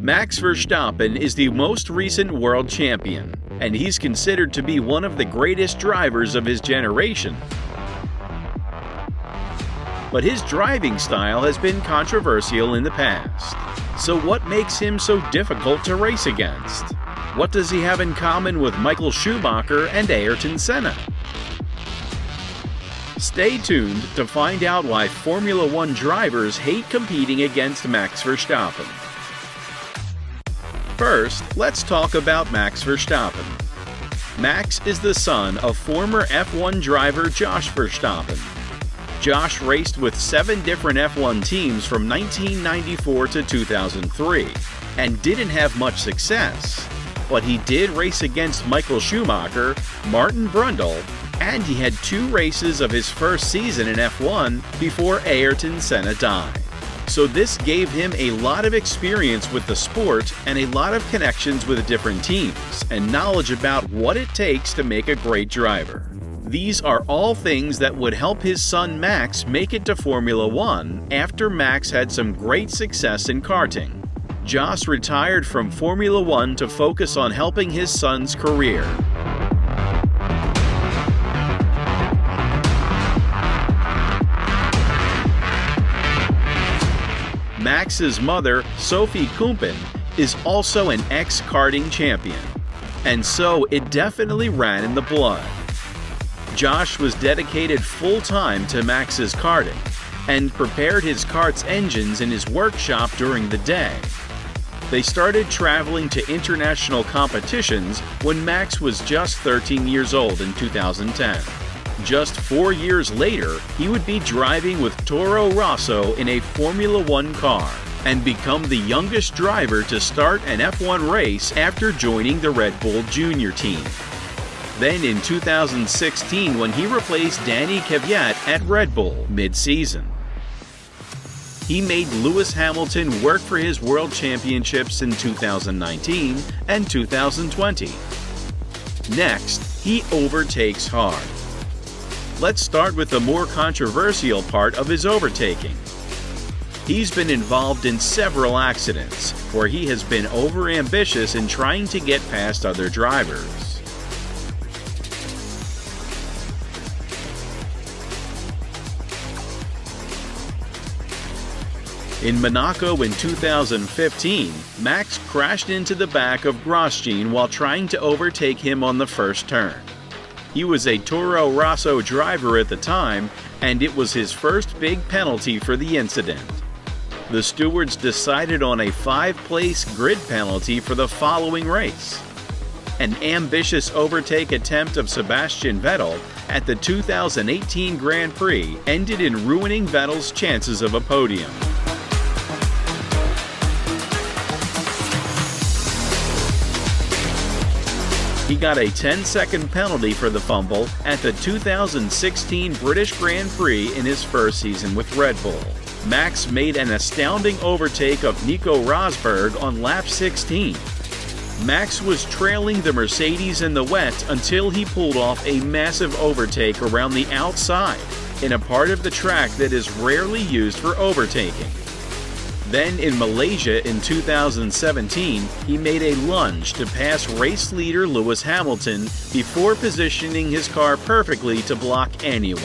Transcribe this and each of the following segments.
Max Verstappen is the most recent world champion, and he's considered to be one of the greatest drivers of his generation. But his driving style has been controversial in the past. So what makes him so difficult to race against? What does he have in common with Michael Schumacher and Ayrton Senna? Stay tuned to find out why Formula One drivers hate competing against Max Verstappen. First, let's talk about Max Verstappen. Max is the son of former F1 driver Josh Verstappen. Josh raced with 7 different F1 teams from 1994 to 2003 and didn't have much success, but he did race against Michael Schumacher, Martin Brundle, and he had 2 races of his first season in F1 before Ayrton Senna died. So this gave him a lot of experience with the sport and a lot of connections with different teams and knowledge about what it takes to make a great driver. These are all things that would help his son Max make it to Formula One after Max had some great success in karting. Josh retired from Formula One to focus on helping his son's career. Max's mother, Sophie Kumpen, is also an ex-karting champion, and so it definitely ran in the blood. Josh was dedicated full-time to Max's karting and prepared his kart's engines in his workshop during the day. They started traveling to international competitions when Max was just 13 years old in 2010. Just 4 years later, he would be driving with Toro Rosso in a Formula One car and become the youngest driver to start an F1 race after joining the Red Bull Junior team. Then in 2016, when he replaced Danny Kvyat at Red Bull mid-season. He made Lewis Hamilton work for his world championships in 2019 and 2020. Next, he overtakes hard. Let's start with the more controversial part of his overtaking. He's been involved in several accidents where he has been overambitious in trying to get past other drivers. In Monaco in 2015, Max crashed into the back of Grosjean while trying to overtake him on the first turn. He was a Toro Rosso driver at the time, and it was his first big penalty for the incident. The stewards decided on a 5-place grid penalty for the following race. An ambitious overtake attempt of Sebastian Vettel at the 2018 Grand Prix ended in ruining Vettel's chances of a podium. He got a 10-second penalty for the fumble at the 2016 British Grand Prix in his first season with Red Bull. Max made an astounding overtake of Nico Rosberg on lap 16. Max was trailing the Mercedes in the wet until he pulled off a massive overtake around the outside in a part of the track that is rarely used for overtaking. Then in Malaysia in 2017, he made a lunge to pass race leader Lewis Hamilton before positioning his car perfectly to block anyone.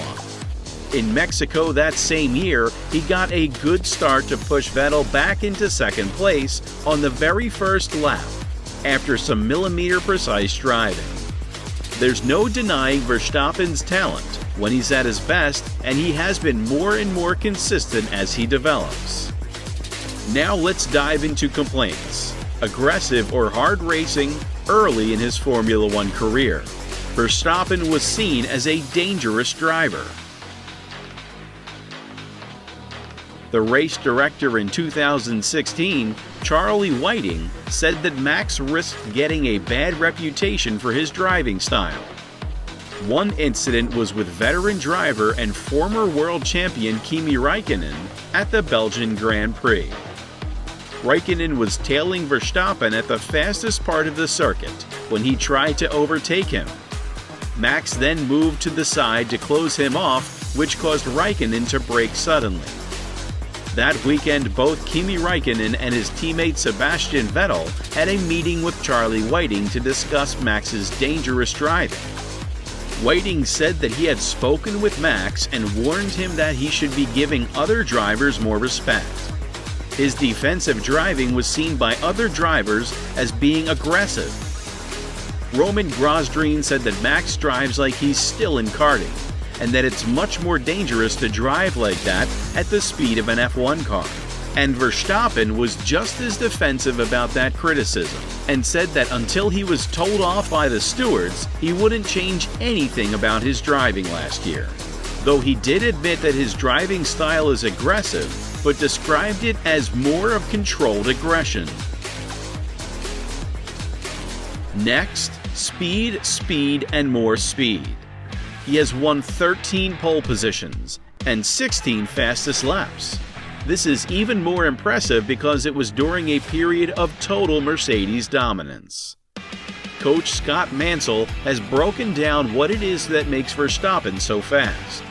In Mexico that same year, he got a good start to push Vettel back into second place on the very first lap, after some millimeter-precise driving. There's no denying Verstappen's talent when he's at his best, and he has been more and more consistent as he develops. Now let's dive into complaints. Aggressive or hard racing early in his Formula One career. Verstappen was seen as a dangerous driver. The race director in 2016, Charlie Whiting, said that Max risked getting a bad reputation for his driving style. One incident was with veteran driver and former world champion Kimi Räikkönen at the Belgian Grand Prix. Räikkönen was tailing Verstappen at the fastest part of the circuit when he tried to overtake him. Max then moved to the side to close him off, which caused Räikkönen to brake suddenly. That weekend, both Kimi Räikkönen and his teammate Sebastian Vettel had a meeting with Charlie Whiting to discuss Max's dangerous driving. Whiting said that he had spoken with Max and warned him that he should be giving other drivers more respect. His defensive driving was seen by other drivers as being aggressive. Roman Grosjean said that Max drives like he's still in karting, and that it's much more dangerous to drive like that at the speed of an F1 car. And Verstappen was just as defensive about that criticism, and said that until he was told off by the stewards, he wouldn't change anything about his driving last year. Though he did admit that his driving style is aggressive, but described it as more of controlled aggression. Next, speed, speed, and more speed. He has won 13 pole positions and 16 fastest laps. This is even more impressive because it was during a period of total Mercedes dominance. Coach Scott Mansell has broken down what it is that makes Verstappen so fast.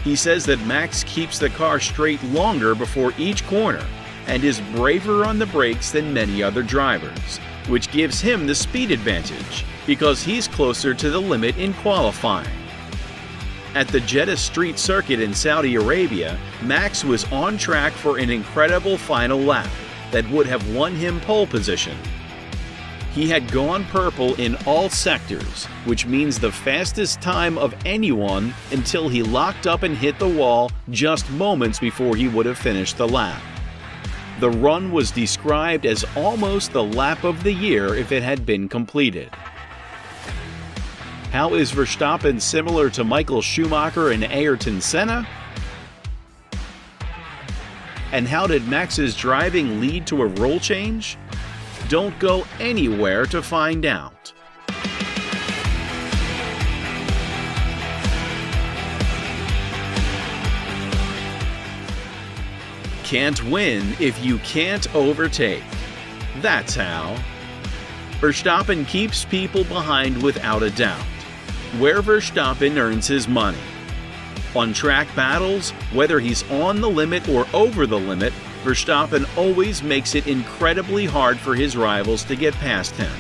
He says that Max keeps the car straight longer before each corner and is braver on the brakes than many other drivers, which gives him the speed advantage because he's closer to the limit in qualifying. At the Jeddah Street Circuit in Saudi Arabia, Max was on track for an incredible final lap that would have won him pole position. He had gone purple in all sectors, which means the fastest time of anyone until he locked up and hit the wall just moments before he would have finished the lap. The run was described as almost the lap of the year if it had been completed. How is Verstappen similar to Michael Schumacher and Ayrton Senna? And how did Max's driving lead to a rule change? Don't go anywhere to find out. Can't win if you can't overtake. That's how. Verstappen keeps people behind without a doubt. Where Verstappen earns his money. On track battles, whether he's on the limit or over the limit, Verstappen always makes it incredibly hard for his rivals to get past him.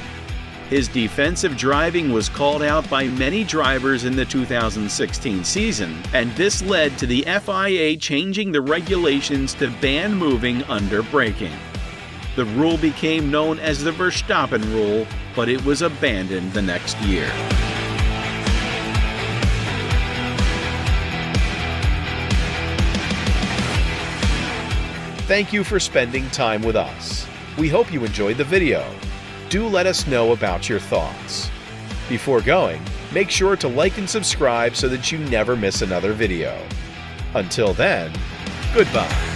His defensive driving was called out by many drivers in the 2016 season, and this led to the FIA changing the regulations to ban moving under braking. The rule became known as the Verstappen rule, but it was abandoned the next year. Thank you for spending time with us. We hope you enjoyed the video. Do let us know about your thoughts. Before going, make sure to like and subscribe so that you never miss another video. Until then, goodbye.